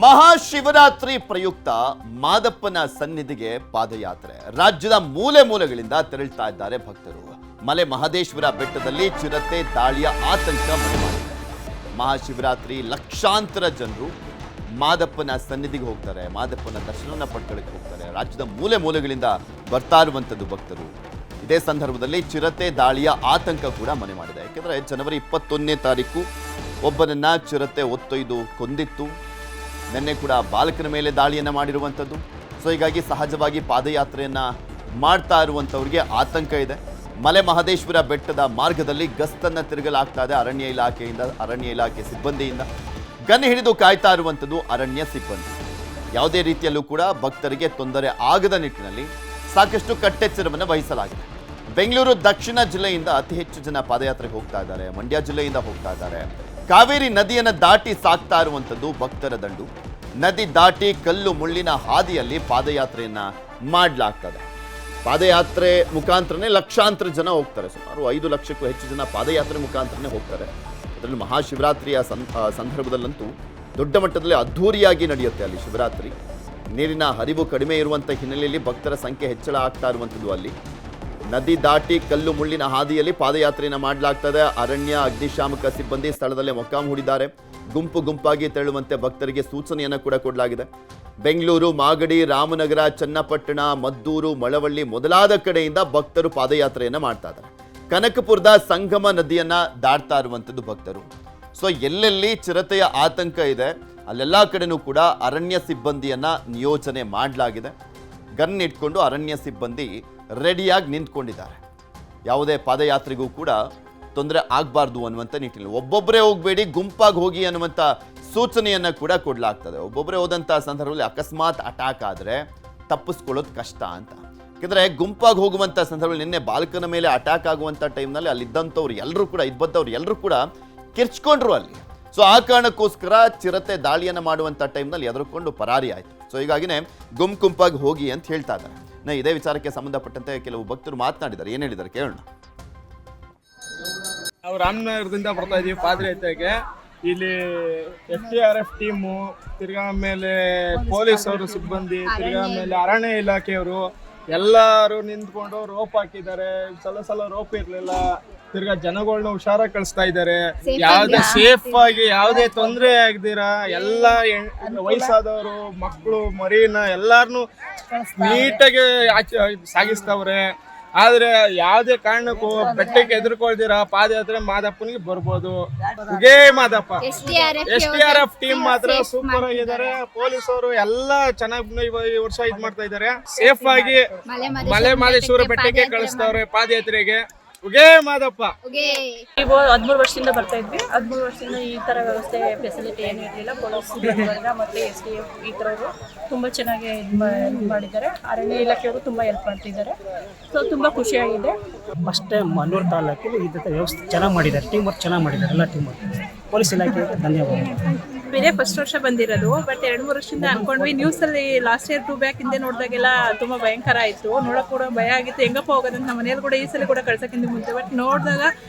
ಮಹಾಶಿವರಾತ್ರಿ ಪ್ರಯುಕ್ತ ಮಾದಪ್ಪನ ಸನ್ನಿಧಿಗೆ ಪಾದಯಾತ್ರೆ ರಾಜ್ಯದ ಮೂಲೆ ಮೂಲೆಗಳಿಂದ ತೆರಳುತ್ತಾ ಇದ್ದಾರೆ ಭಕ್ತರು. ಮಲೆ ಮಹದೇಶ್ವರ ಬೆಟ್ಟದಲ್ಲಿ ಚಿರತೆ ದಾಳಿಯ ಆತಂಕ ಮನೆ ಮಾಡಿದೆ. ಮಹಾಶಿವರಾತ್ರಿ ಲಕ್ಷಾಂತರ ಜನರು ಮಾದಪ್ಪನ ಸನ್ನಿಧಿಗೆ ಹೋಗ್ತಾರೆ, ಮಾದಪ್ಪನ ದರ್ಶನವನ್ನು ಪಡ್ಕೊಳ್ಳಕ್ಕೆ ಹೋಗ್ತಾರೆ. ರಾಜ್ಯದ ಮೂಲೆ ಮೂಲೆಗಳಿಂದ ಬರ್ತಾ ಇರುವಂಥದ್ದು ಭಕ್ತರು. ಇದೇ ಸಂದರ್ಭದಲ್ಲಿ ಚಿರತೆ ದಾಳಿಯ ಆತಂಕ ಕೂಡ ಮನೆ ಮಾಡಿದೆ. ಯಾಕೆಂದರೆ ಜನವರಿ 21ನೇ ತಾರೀಕು ಒಬ್ಬನನ್ನ ಚಿರತೆ ಒತ್ತೊಯ್ದು ಕೊಂದಿತ್ತು. ನಿನ್ನೆ ಕೂಡ ಬಾಲಕನ ಮೇಲೆ ದಾಳಿಯನ್ನು ಮಾಡಿರುವಂಥದ್ದು. ಸೊ ಹೀಗಾಗಿ ಸಹಜವಾಗಿ ಪಾದಯಾತ್ರೆಯನ್ನು ಮಾಡ್ತಾ ಇರುವಂಥವ್ರಿಗೆ ಆತಂಕ ಇದೆ. ಮಲೆ ಮಹದೇಶ್ವರ ಬೆಟ್ಟದ ಮಾರ್ಗದಲ್ಲಿ ಗಸ್ತನ್ನು ತಿರುಗಲಾಗ್ತಾ ಇದೆ ಅರಣ್ಯ ಇಲಾಖೆ ಸಿಬ್ಬಂದಿಯಿಂದ. ಗನ್ ಹಿಡಿದು ಕಾಯ್ತಾ ಇರುವಂಥದ್ದು ಅರಣ್ಯ ಸಿಬ್ಬಂದಿ. ಯಾವುದೇ ರೀತಿಯಲ್ಲೂ ಕೂಡ ಭಕ್ತರಿಗೆ ತೊಂದರೆ ಆಗದ ನಿಟ್ಟಿನಲ್ಲಿ ಸಾಕಷ್ಟು ಕಟ್ಟೆಚ್ಚರವನ್ನು ವಹಿಸಲಾಗಿದೆ. ಬೆಂಗಳೂರು ದಕ್ಷಿಣ ಜಿಲ್ಲೆಯಿಂದ ಅತಿ ಹೆಚ್ಚು ಜನ ಪಾದಯಾತ್ರೆಗೆ ಹೋಗ್ತಾ ಇದ್ದಾರೆ. ಮಂಡ್ಯ ಜಿಲ್ಲೆಯಿಂದ ಹೋಗ್ತಾ ಇದ್ದಾರೆ. ಕಾವೇರಿ ನದಿಯನ್ನು ದಾಟಿ ಸಾಕ್ತಾ ಇರುವಂಥದ್ದು ಭಕ್ತರ ದಂಡು. ನದಿ ದಾಟಿ ಕಲ್ಲು ಮುಳ್ಳಿನ ಹಾದಿಯಲ್ಲಿ ಪಾದಯಾತ್ರೆಯನ್ನ ಮಾಡಲಾಗ್ತದೆ. ಪಾದಯಾತ್ರೆ ಮುಖಾಂತರನೇ ಲಕ್ಷಾಂತರ ಜನ ಹೋಗ್ತಾರೆ. ಸುಮಾರು 5 ಲಕ್ಷಕ್ಕೂ ಹೆಚ್ಚು ಜನ ಪಾದಯಾತ್ರೆ ಮುಖಾಂತರನೇ ಹೋಗ್ತಾರೆ. ಅದರಲ್ಲಿ ಮಹಾಶಿವರಾತ್ರಿಯ ಸಂದರ್ಭದಲ್ಲಂತೂ ದೊಡ್ಡ ಮಟ್ಟದಲ್ಲಿ ಅದ್ಧೂರಿಯಾಗಿ ನಡೆಯುತ್ತೆ ಅಲ್ಲಿ ಶಿವರಾತ್ರಿ. ನೀರಿನ ಹರಿವು ಕಡಿಮೆ ಇರುವಂಥ ಹಿನ್ನೆಲೆಯಲ್ಲಿ ಭಕ್ತರ ಸಂಖ್ಯೆ ಹೆಚ್ಚಳ ಆಗ್ತಾ ಇರುವಂಥದ್ದು. ಅಲ್ಲಿ ನದಿ ದಾಟಿ ಕಲ್ಲು ಮುಳ್ಳಿನ ಹಾದಿಯಲ್ಲಿ ಪಾದಯಾತ್ರೆಯನ್ನು ಮಾಡಲಾಗ್ತದೆ. ಅರಣ್ಯ ಅಗ್ನಿಶಾಮಕ ಸಿಬ್ಬಂದಿ ಸ್ಥಳದಲ್ಲೇ ಮೊಕ್ಕಾಂ ಹೂಡಿದ್ದಾರೆ. ಗುಂಪು ಗುಂಪಾಗಿ ತೆರಳುವಂತೆ ಭಕ್ತರಿಗೆ ಸೂಚನೆಯನ್ನು ಕೂಡ ಕೊಡಲಾಗಿದೆ. ಬೆಂಗಳೂರು, ಮಾಗಡಿ, ರಾಮನಗರ, ಚನ್ನಪಟ್ಟಣ, ಮದ್ದೂರು, ಮಳವಳ್ಳಿ ಮೊದಲಾದ ಕಡೆಯಿಂದ ಭಕ್ತರು ಪಾದಯಾತ್ರೆಯನ್ನು ಮಾಡ್ತಾ ಇದ್ದಾರೆ. ಕನಕಪುರದ ಸಂಗಮ ನದಿಯನ್ನ ದಾಟ್ತಾ ಇರುವಂಥದ್ದು ಭಕ್ತರು. ಸೊ ಎಲ್ಲೆಲ್ಲಿ ಚಿರತೆಯ ಆತಂಕ ಇದೆ ಅಲ್ಲೆಲ್ಲ ಕಡೆನೂ ಕೂಡ ಅರಣ್ಯ ಸಿಬ್ಬಂದಿಯನ್ನ ನಿಯೋಜನೆ ಮಾಡಲಾಗಿದೆ. ಗನ್ ಇಟ್ಕೊಂಡು ಅರಣ್ಯ ಸಿಬ್ಬಂದಿ ರೆಡಿಯಾಗಿ ನಿಂತ್ಕೊಂಡಿದ್ದಾರೆ. ಯಾವುದೇ ಪಾದಯಾತ್ರೆಗೂ ಕೂಡ ತೊಂದರೆ ಆಗಬಾರ್ದು ಅನ್ನುವಂಥ ನಿಟ್ಟಿನಲ್ಲಿ ಒಬ್ಬೊಬ್ಬರೇ ಹೋಗಬೇಡಿ, ಗುಂಪಾಗಿ ಹೋಗಿ ಅನ್ನುವಂಥ ಸೂಚನೆಯನ್ನು ಕೂಡ ಕೊಡಲಾಗ್ತದೆ. ಒಬ್ಬೊಬ್ಬರೇ ಹೋದಂಥ ಸಂದರ್ಭದಲ್ಲಿ ಅಕಸ್ಮಾತ್ ಅಟ್ಯಾಕ್ ಆದರೆ ತಪ್ಪಿಸ್ಕೊಳ್ಳೋದು ಕಷ್ಟ ಅಂತ. ಯಾಕೆಂದರೆ ಗುಂಪಾಗಿ ಹೋಗುವಂಥ ಸಂದರ್ಭದಲ್ಲಿ ನಿನ್ನೆ ಬಾಲಕನ ಮೇಲೆ ಅಟ್ಯಾಕ್ ಆಗುವಂಥ ಟೈಮ್ನಲ್ಲಿ ಅಲ್ಲಿದ್ದಂಥವ್ರು ಎಲ್ಲರೂ ಕೂಡ ಇದ್ದಂಥವ್ರು ಎಲ್ಲರೂ ಕೂಡ ಕಿರ್ಚ್ಕೊಂಡ್ರು ಅಲ್ಲಿ. ಸೊ ಆ ಕಾರಣಕ್ಕೋಸ್ಕರ ಚಿರತೆ ದಾಳಿಯನ್ನು ಮಾಡುವಂಥ ಟೈಮ್ನಲ್ಲಿ ಎದುರುಕೊಂಡು ಪರಾರಿ ಆಯಿತು. ಸೊ ಹೀಗಾಗಿನೇ ಗುಂಪಾಗಿ ಹೋಗಿ ಅಂತ ಹೇಳ್ತಾ ಇದ್ದಾರೆ. ಇದೇ ವಿಚಾರಕ್ಕೆ ಸಂಬಂಧಪಟ್ಟಂತೆ ಕೆಲವು ಭಕ್ತರು ಮಾತನಾಡಿದ್ದಾರೆ. ಏನು ಹೇಳಿದ್ದಾರೆ ಕೇಳೋಣ. ನಾವು ರಾಮನಗರದಿಂದ ಬರ್ತಾ ಇದೀವಿ ಪಾದಯಾತ್ರೆಗೆ. ಇಲ್ಲಿ FDRF ಟೀಮು, ತಿರ್ಗಾ ಮೇಲೆ ಪೊಲೀಸ್ ಅವರು ಸಿಬ್ಬಂದಿ, ತಿರ್ಗಾ ಮೇಲೆ ಅರಣ್ಯ ಇಲಾಖೆಯವರು ಎಲ್ಲರೂ ನಿಂತ್ಕೊಂಡು ರೋಪ್ ಹಾಕಿದ್ದಾರೆ. ಸಲ ರೋಪ್ ಇರ್ಲಿಲ್ಲ. ತಿರ್ಗಾ ಜನಗಳನ್ನ ಹುಷಾರಾಗಿ ಕಳಿಸ್ತಾ ಇದ್ದಾರೆ. ಯಾವ್ದೇ ಸೇಫ್ ಆಗಿ ಯಾವುದೇ ತೊಂದರೆ ಆಗದಿರ ಎಲ್ಲ ವಯಸ್ಸಾದವರು, ಮಕ್ಕಳು, ಮರಿನ ಎಲ್ಲಾರನು ನೀಟಾಗಿ ಸಾಗಿಸ್ತವ್ರೆ. ಆದ್ರೆ ಯಾವುದೇ ಕಾರಣಕ್ಕೂ ಬೆಟ್ಟಕ್ಕೆ ಎದುರ್ಕೊಳ್ದಿರ ಪಾದಯಾತ್ರೆ ಮಾದಪ್ಪನಿಗೆ ಬರ್ಬೋದು. ಉಗೇ ಮಾದಪ್ಪ. SDRF ಟೀಮ್ ಮಾತ್ರ ಸೂಪರ್ ಆಗಿದ್ದಾರೆ. ಪೊಲೀಸ್ ಅವರು ಎಲ್ಲ ಚೆನ್ನಾಗಿ ಈ ವರ್ಷ ಮಾಡ್ತಾ ಇದ್ದಾರೆ. ಸೇಫ್ ಆಗಿ ಮಲೆ ಮಹದೇಶ್ವರ ಬೆಟ್ಟಕ್ಕೆ ಕಳಿಸ್ತವ್ರೆ ಪಾದಯಾತ್ರೆಗೆ. ಉಗೇ ಮಾದಪ್ಪ. ನೀವು 13 ವರ್ಷದಿಂದ ಬರ್ತಾ ಇದ್ವಿ. 13 ವರ್ಷದಿಂದ ಈ ತರ ವ್ಯವಸ್ಥೆ ಫೆಸಿಲಿಟಿ ಏನೂ ಇರಲಿಲ್ಲ. ಪೊಲೀಸ್ ಮತ್ತೆ SDF ಈ ಥರವರು ತುಂಬ ಚೆನ್ನಾಗಿ ಇದು ಮಾಡಿದ್ದಾರೆ. ಅರಣ್ಯ ಇಲಾಖೆಯವರು ತುಂಬ ಹೆಲ್ಪ್ ಮಾಡ್ತಿದ್ದಾರೆ. ಸೊ ತುಂಬ ಖುಷಿಯಾಗಿದೆ. ಅಷ್ಟೇ ಮನ್ನೂರು ತಾಲೂಕಲ್ಲಿ ಈ ವ್ಯವಸ್ಥೆ ಚೆನ್ನಾಗಿ ಮಾಡಿದ್ದಾರೆ. ಟೀಮ್ ವರ್ಕ್ ಚೆನ್ನಾಗಿ ಮಾಡಿದ್ದಾರೆ. ಎಲ್ಲ ಟೀಮ್ ವರ್ಕ್. ಪೊಲೀಸ್ ಇಲಾಖೆಗೆ ಧನ್ಯವಾದ. ಬೇರೆ ಫಸ್ಟ್ ವರ್ಷ ಬಂದಿರೋದು, ಬಟ್ 2-3 ವರ್ಷದಿಂದ ಅನ್ಕೊಂಡ್ವಿ. ನ್ಯೂಸಲ್ಲಿ ಲಾಸ್ಟ್ ಇಯರ್ 2 ಬ್ಯಾಕ್ ಹಿಂದೆ ನೋಡಿದಾಗೆಲ್ಲ ತುಂಬ ಭಯಂಕರ ಆಯಿತು. ನೋಡೋಕೆ ಕೂಡ ಭಯ ಆಗಿತ್ತು. ಹೆಂಗಪ್ಪ ಹೋಗೋದಂತ ನಮ್ಮ ಮನೇಲಿ ಕೂಡ ಈ ಸಲ ಕೂಡ ಕಳ್ಸೋಕ್ಕಿಂತ ಮುಂಚೆ. ಬಟ್ ನೋಡಿದಾಗ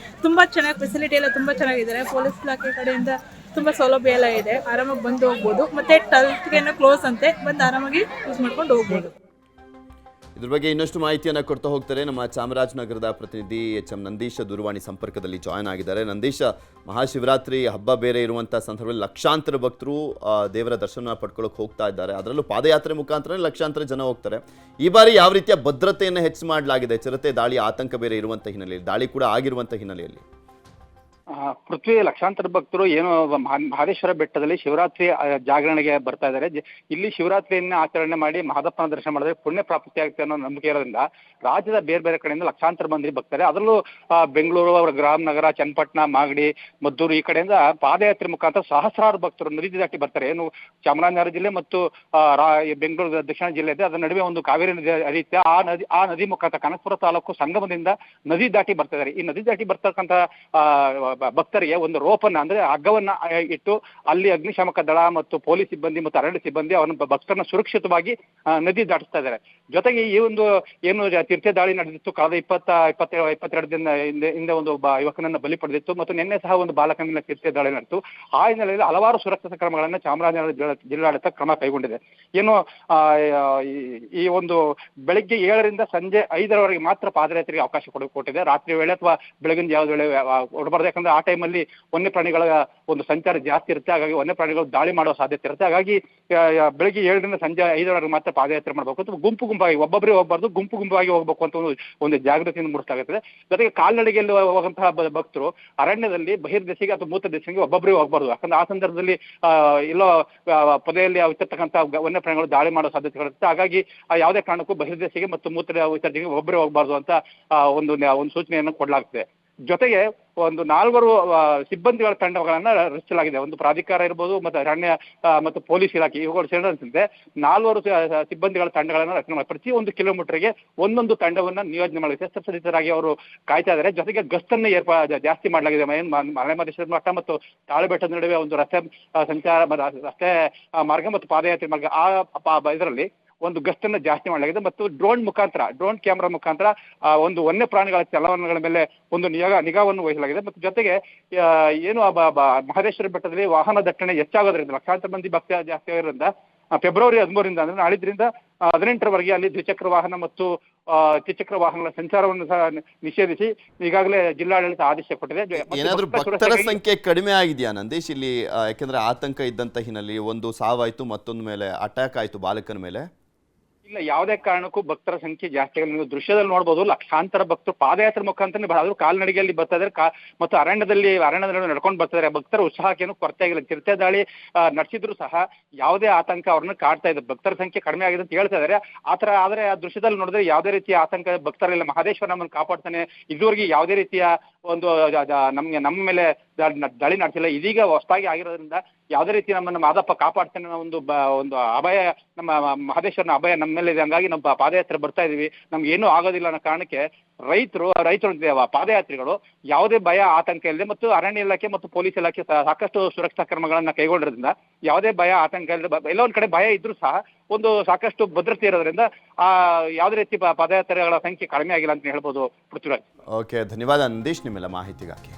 ತುಂಬ ಚೆನ್ನಾಗಿ ಫೆಸಿಲಿಟಿ ಎಲ್ಲ ತುಂಬ ಚೆನ್ನಾಗಿದ್ದಾರೆ. ಪೊಲೀಸ್ ಇಲಾಖೆ ಕಡೆಯಿಂದ ತುಂಬ ಸೌಲಭ್ಯ ಎಲ್ಲ ಇದೆ. ಆರಾಮಾಗಿ ಬಂದು ಹೋಗ್ಬೋದು. ಮತ್ತು 12ಗೆ ಕ್ಲೋಸ್ ಅಂತೆ, ಬಂದು ಆರಾಮಾಗಿ ಯೂಸ್ ಮಾಡ್ಕೊಂಡು ಹೋಗ್ಬೋದು. ಇದ್ರ ಬಗ್ಗೆ ಇನ್ನಷ್ಟು ಮಾಹಿತಿಯನ್ನು ಕೊಡ್ತಾ ಹೋಗ್ತಾರೆ ನಮ್ಮ ಚಾಮರಾಜನಗರದ ಪ್ರತಿನಿಧಿ HM ನಂದೀಶ ದೂರವಾಣಿ ಸಂಪರ್ಕದಲ್ಲಿ ಜಾಯ್ನ್ ಆಗಿದ್ದಾರೆ. ನಂದೀಶ, ಮಹಾಶಿವರಾತ್ರಿ ಹಬ್ಬ ಬೇರೆ ಇರುವಂಥ ಸಂದರ್ಭದಲ್ಲಿ ಲಕ್ಷಾಂತರ ಭಕ್ತರು ದೇವರ ದರ್ಶನ ಪಡ್ಕೊಳ್ಳೋಕೆ ಹೋಗ್ತಾ ಇದ್ದಾರೆ. ಅದರಲ್ಲೂ ಪಾದಯಾತ್ರೆ ಮುಖಾಂತರ ಲಕ್ಷಾಂತರ ಜನ ಹೋಗ್ತಾರೆ. ಈ ಬಾರಿ ಯಾವ ರೀತಿಯ ಭದ್ರತೆಯನ್ನು ಹೆಚ್ಚು ಮಾಡಲಾಗಿದೆ? ಚಿರತೆ ದಾಳಿ ಆತಂಕ ಬೇರೆ ಇರುವಂಥ ಹಿನ್ನೆಲೆಯಲ್ಲಿ, ದಾಳಿ ಕೂಡ ಆಗಿರುವಂಥ ಹಿನ್ನೆಲೆಯಲ್ಲಿ ಪೃಥ್ವಿ ಲಕ್ಷಾಂತರ ಭಕ್ತರು ಏನು ಮಹದೇಶ್ವರ ಬೆಟ್ಟದಲ್ಲಿ ಶಿವರಾತ್ರಿ ಜಾಗರಣೆಗೆ ಬರ್ತಾ ಇದ್ದಾರೆ. ಇಲ್ಲಿ ಶಿವರಾತ್ರಿಯನ್ನ ಆಚರಣೆ ಮಾಡಿ ಮಹದಪ್ಪನ ದರ್ಶನ ಮಾಡಿದ್ರೆ ಪುಣ್ಯ ಪ್ರಾಪ್ತಿ ಆಗುತ್ತೆ ಅನ್ನೋ ನಂಬಿಕೆ ಇರೋದ್ರಿಂದ ರಾಜ್ಯದ ಬೇರೆ ಬೇರೆ ಕಡೆಯಿಂದ ಲಕ್ಷಾಂತರ ಮಂದಿ ಬರ್ತಾರೆ. ಅದರಲ್ಲೂ ಬೆಂಗಳೂರು, ರಾಮನಗರ, ಚನ್ನಪಟ್ಟಣ, ಮಾಗಡಿ, ಮದ್ದೂರು ಈ ಕಡೆಯಿಂದ ಪಾದಯಾತ್ರೆ ಮುಖಾಂತರ ಸಹಸ್ರಾರು ಭಕ್ತರು ನದಿ ದಾಟಿ ಬರ್ತಾರೆ. ಏನು ಚಾಮರಾಜನಗರ ಜಿಲ್ಲೆ ಮತ್ತು ಬೆಂಗಳೂರು ದಕ್ಷಿಣ ಜಿಲ್ಲೆ ಇದೆ. ಅದರ ನಡುವೆ ಒಂದು ಕಾವೇರಿ ನದಿ ಹರಿಯುತ್ತೆ. ಆ ನದಿ ಮುಖಾಂತರ ಕನಕಪುರ ತಾಲೂಕು ಸಂಗಮದಿಂದ ನದಿ ದಾಟಿ ಬರ್ತಾ ಇದ್ದಾರೆ. ಈ ನದಿ ದಾಟಿ ಬರ್ತಕ್ಕಂಥ ಭಕ್ತರಿಗೆ ಒಂದು ರೋಪನ್ನ ಅಂದ್ರೆ ಹಗ್ಗವನ್ನ ಇಟ್ಟು ಅಲ್ಲಿ ಅಗ್ನಿಶಾಮಕ ದಳ ಮತ್ತು ಪೊಲೀಸ್ ಸಿಬ್ಬಂದಿ ಮತ್ತು ಅರಣ್ಯ ಸಿಬ್ಬಂದಿ ಅವನ ಭಕ್ತರನ್ನ ಸುರಕ್ಷಿತವಾಗಿ ನದಿ ದಾಟಿಸ್ತಾ ಇದ್ದಾರೆ. ಜೊತೆಗೆ ಈ ಒಂದು ಏನು ತೀರ್ಥ ದಾಳಿ ನಡೆದಿತ್ತು ಕಳೆದ 22 ದಿನ ಹಿಂದೆ ಒಂದು ಯುವಕನನ್ನ ಬಲಿ ಪಡೆದಿತ್ತು ಮತ್ತು ನಿನ್ನೆ ಸಹ ಒಂದು ಬಾಲಕನ ಮೇಲೆ ತೀರ್ಥ ದಾಳಿ ನಡೆಯಿತು. ಆ ಹಿನ್ನೆಲೆಯಲ್ಲಿ ಹಲವಾರು ಸುರಕ್ಷತಾ ಕ್ರಮಗಳನ್ನ ಚಾಮರಾಜನಗರ ಜಿಲ್ಲಾಡಳಿತ ಕ್ರಮ ಕೈಗೊಂಡಿದೆ. ಏನು ಈ ಒಂದು ಬೆಳಿಗ್ಗೆ 7ರಿಂದ ಸಂಜೆ 5ರವರೆಗೆ ಮಾತ್ರ ಪಾದಯಾತ್ರೆಗೆ ಅವಕಾಶ ಕೊಟ್ಟಿದೆ. ರಾತ್ರಿ ವೇಳೆ ಅಥವಾ ಬೆಳಗಿನ ಯಾವ ವೇಳೆ ಹೊರಬಾರ್ದು. ಯಾಕಂದ್ರೆ ಆ ಟೈಮಲ್ಲಿ ವನ್ಯಪ್ರಾಣಿಗಳ ಒಂದು ಸಂಚಾರ ಜಾಸ್ತಿ ಇರುತ್ತೆ. ಹಾಗಾಗಿ ವನ್ಯಪ್ರಾಣಿಗಳು ದಾಳಿ ಮಾಡುವ ಸಾಧ್ಯತೆ ಇರುತ್ತೆ. ಹಾಗಾಗಿ ಬೆಳಿಗ್ಗೆ 7ರಿಂದ ಸಂಜೆ 5ರವರೆಗೆ ಮಾತ್ರ ಪಾದಯಾತ್ರೆ ಮಾಡಬೇಕು ಅಥವಾ ಗುಂಪಾಗಿ ಒಬ್ಬೊಬ್ಬರೇ ಹೋಗಬಾರ್ದು, ಗುಂಪಾಗಿ ಹೋಗ್ಬೇಕು ಅಂತ ಒಂದು ಜಾಗೃತಿಯನ್ನು ಮೂಡಿಸಲಾಗುತ್ತದೆ. ಜೊತೆಗೆ ಕಾಲ್ನಡಿಗೆಯಲ್ಲಿ ಹೋಗುವಂತಹ ಭಕ್ತರು ಅರಣ್ಯದಲ್ಲಿ ಬಹಿರ್ದೆಸೆಗೆ ಅಥವಾ ಮೂತ್ರ ದೆಸೆಗೆ ಒಬ್ಬೊಬ್ಬರೇ ಹೋಗಬಾರ್ದು. ಯಾಕಂದ್ರೆ ಆ ಸಂದರ್ಭದಲ್ಲಿ ಎಲ್ಲೋ ಪೊದೆಯಲ್ಲಿ ಇರ್ತಕ್ಕಂಥ ವನ್ಯಪ್ರಾಣಿಗಳು ದಾಳಿ ಮಾಡೋ ಸಾಧ್ಯತೆಗಳಿರುತ್ತೆ. ಹಾಗಾಗಿ ಯಾವುದೇ ಕಾರಣಕ್ಕೂ ಬಹಿರ್ದೆಸೆಗೆ ಮತ್ತು ಮೂತ್ರ ವಿಸರ್ಜನೆಗೆ ಒಬ್ಬರೇ ಹೋಗಬಾರ್ದು ಅಂತ ಒಂದು ಸೂಚನೆಯನ್ನು ಕೊಡಲಾಗ್ತದೆ. ಜೊತೆಗೆ ಒಂದು 4 ಸಿಬ್ಬಂದಿಗಳ ತಂಡಗಳನ್ನ ರಚಿಸಲಾಗಿದೆ. ಒಂದು ಪ್ರಾಧಿಕಾರ ಇರ್ಬೋದು ಮತ್ತು ಅರಣ್ಯ ಮತ್ತು ಪೊಲೀಸ್ ಇಲಾಖೆ ಇವುಗಳು ಸೇರಿದಂತೆ 4 ಸಿಬ್ಬಂದಿಗಳ ತಂಡಗಳನ್ನ ರಚನೆ ಮಾಡಿ ಪ್ರತಿ 1 ಕಿಲೋಮೀಟರ್ಗೆ ಒಂದೊಂದು ತಂಡವನ್ನ ನಿಯೋಜನೆ ಮಾಡಲಾಗಿದೆ. ಶಸ್ತ್ರಸಜ್ಜಿತರಾಗಿ ಅವರು ಕಾಯ್ತಾ ಇದ್ದಾರೆ. ಜೊತೆಗೆ ಗಸ್ತನ್ನ ಜಾಸ್ತಿ ಮಾಡಲಾಗಿದೆ. ಮಲೆಮಹದೇಶ್ವರ ಮಠ ಮತ್ತು ತಾಳುಬೆಟ್ಟದ ನಡುವೆ ಒಂದು ರಸ್ತೆ ಸಂಚಾರ ರಸ್ತೆ ಮಾರ್ಗ ಮತ್ತು ಪಾದಯಾತ್ರೆ ಮಾರ್ಗ ಇದರಲ್ಲಿ ಒಂದು ಗಸ್ತನ್ನ ಜಾಸ್ತಿ ಮಾಡಲಾಗಿದೆ ಮತ್ತು ಡ್ರೋನ್ ಕ್ಯಾಮೆರಾ ಮುಖಾಂತರ ಒಂದು ವನ್ಯ ಪ್ರಾಣಿಗಳ ಚಲನಗಳ ಮೇಲೆ ಒಂದು ನಿಗಾವನ್ನು ವಹಿಸಲಾಗಿದೆ. ಮತ್ತು ಜೊತೆಗೆ ಏನು ಮಹದೇಶ್ವರ ಬೆಟ್ಟದಲ್ಲಿ ವಾಹನ ದಟ್ಟಣೆ ಹೆಚ್ಚಾಗೋದ್ರಿಂದ ಲಕ್ಷಾಂತರ ಮಂದಿ ಭಕ್ತ ಜಾಸ್ತಿ ಆಗಿರೋದ್ರಿಂದ ಫೆಬ್ರವರಿ 13ರಿಂದ ಅಂದ್ರೆ ನಾಳಿದ್ರಿಂದ 18ರವರೆಗೆ ಅಲ್ಲಿ ದ್ವಿಚಕ್ರ ವಾಹನ ಮತ್ತು ತ್ರಿಚಕ್ರ ವಾಹನಗಳ ಸಂಚಾರವನ್ನು ಸಹ ನಿಷೇಧಿಸಿ ಈಗಾಗಲೇ ಜಿಲ್ಲಾಡಳಿತ ಆದೇಶ ಕೊಟ್ಟಿದೆ. ಏನಾದ್ರೂ ಭಕ್ತರ ಸಂಖ್ಯೆ ಕಡಿಮೆ ಆಗಿದೆಯಾ ನಂದೀಶ್ ಇಲ್ಲಿ? ಯಾಕಂದ್ರೆ ಆತಂಕ ಇದ್ದಂತ ಹಿನ್ನೆಲೆ ಒಂದು ಸಾವಾಯ್ತು, ಮತ್ತೊಂದು ಮೇಲೆ ಅಟ್ಯಾಕ್ ಆಯ್ತು ಬಾಲಕನ ಮೇಲೆ. ಇಲ್ಲ, ಯಾವುದೇ ಕಾರಣಕ್ಕೂ ಭಕ್ತರ ಸಂಖ್ಯೆ ಜಾಸ್ತಿ ಆಗಿದೆ. ನೀವು ದೃಶ್ಯದಲ್ಲಿ ನೋಡಬಹುದು, ಲಕ್ಷಾಂತರ ಭಕ್ತರು ಪಾದಯಾತ್ರೆ ಮುಖಾಂತರ ಆದ್ರೂ ಕಾಲ್ನಡಿಗೆಯಲ್ಲಿ ಬರ್ತಾ ಇದ್ದಾರೆ ಮತ್ತು ಅರಣ್ಯದ ನಡ್ಕೊಂಡು ಬರ್ತಾ ಇದ್ದಾರೆ. ಭಕ್ತರ ಉತ್ಸಾಹಕ್ಕೇನು ಕೊರತೆ ಆಗಿಲ್ಲ. ತೀರ್ಥ ದಾಳಿ ನಡೆಸಿದ್ರು ಸಹ ಯಾವುದೇ ಆತಂಕ ಅವ್ರನ್ನ ಕಾಡ್ತಾ ಇದೆ. ಭಕ್ತರ ಸಂಖ್ಯೆ ಕಡಿಮೆ ಆಗಿದೆ ಅಂತ ಹೇಳ್ತಾ ಇದ್ದಾರೆ. ಆದ್ರೆ ಆ ದೃಶ್ಯದಲ್ಲಿ ನೋಡಿದ್ರೆ ಯಾವುದೇ ರೀತಿಯ ಆತಂಕ ಭಕ್ತರಿಲ್ಲ. ಮಹದೇಶ್ವರ ನಮ್ಮನ್ನು ಕಾಪಾಡ್ತಾನೆ. ಇದುವರೆಗೆ ಯಾವುದೇ ರೀತಿಯ ಒಂದು ನಮ್ಮ ಮೇಲೆ ದಾಳಿ ನಡೆಸಿಲ್ಲ. ಇದೀಗ ಹೊಸದಾಗಿ ಆಗಿರೋದ್ರಿಂದ ಯಾವುದೇ ರೀತಿ ನಮ್ಮನ್ನು ಮಾದಪ್ಪ ಕಾಪಾಡ್ತಾನೆ ಅನ್ನೋ ಒಂದು ಅಭಯ, ನಮ್ಮ ಮಹದೇಶ್ವರನ ಅಭಯ ನಮ್ಮ ಮೇಲೆ ಇದೆ. ಹಂಗಾಗಿ ನಮ್ಮ ಪಾದಯಾತ್ರೆ ಬರ್ತಾ ಇದೀವಿ, ನಮ್ಗೆ ಏನೂ ಆಗೋದಿಲ್ಲ ಅನ್ನೋ ಕಾರಣಕ್ಕೆ ರೈತರು ಪಾದಯಾತ್ರಿಗಳು ಯಾವುದೇ ಭಯ ಆತಂಕ ಇಲ್ಲದೆ ಮತ್ತು ಅರಣ್ಯ ಇಲಾಖೆ ಮತ್ತು ಪೊಲೀಸ್ ಇಲಾಖೆ ಸಾಕಷ್ಟು ಸುರಕ್ಷತಾ ಕ್ರಮಗಳನ್ನ ಕೈಗೊಂಡಿರೋದ್ರಿಂದ ಯಾವುದೇ ಭಯ ಆತಂಕ ಇಲ್ಲದೆ ಎಲ್ಲ ಒಂದ್ ಕಡೆ ಭಯ ಇದ್ರೂ ಸಹ ಒಂದು ಸಾಕಷ್ಟು ಭದ್ರತೆ ಇರೋದ್ರಿಂದ ಯಾವುದೇ ರೀತಿ ಪಾದಯಾತ್ರೆಗಳ ಸಂಖ್ಯೆ ಕಡಿಮೆ ಆಗಿಲ್ಲ ಅಂತ ಹೇಳ್ಬೋದು. ಪೃಥ್ವಿರಾಜ್. ಓಕೆ, ಧನ್ಯವಾದ ನಂದೀಶ್ ನಿಮ್ಮೆಲ್ಲ ಮಾಹಿತಿಗಾಗಿ.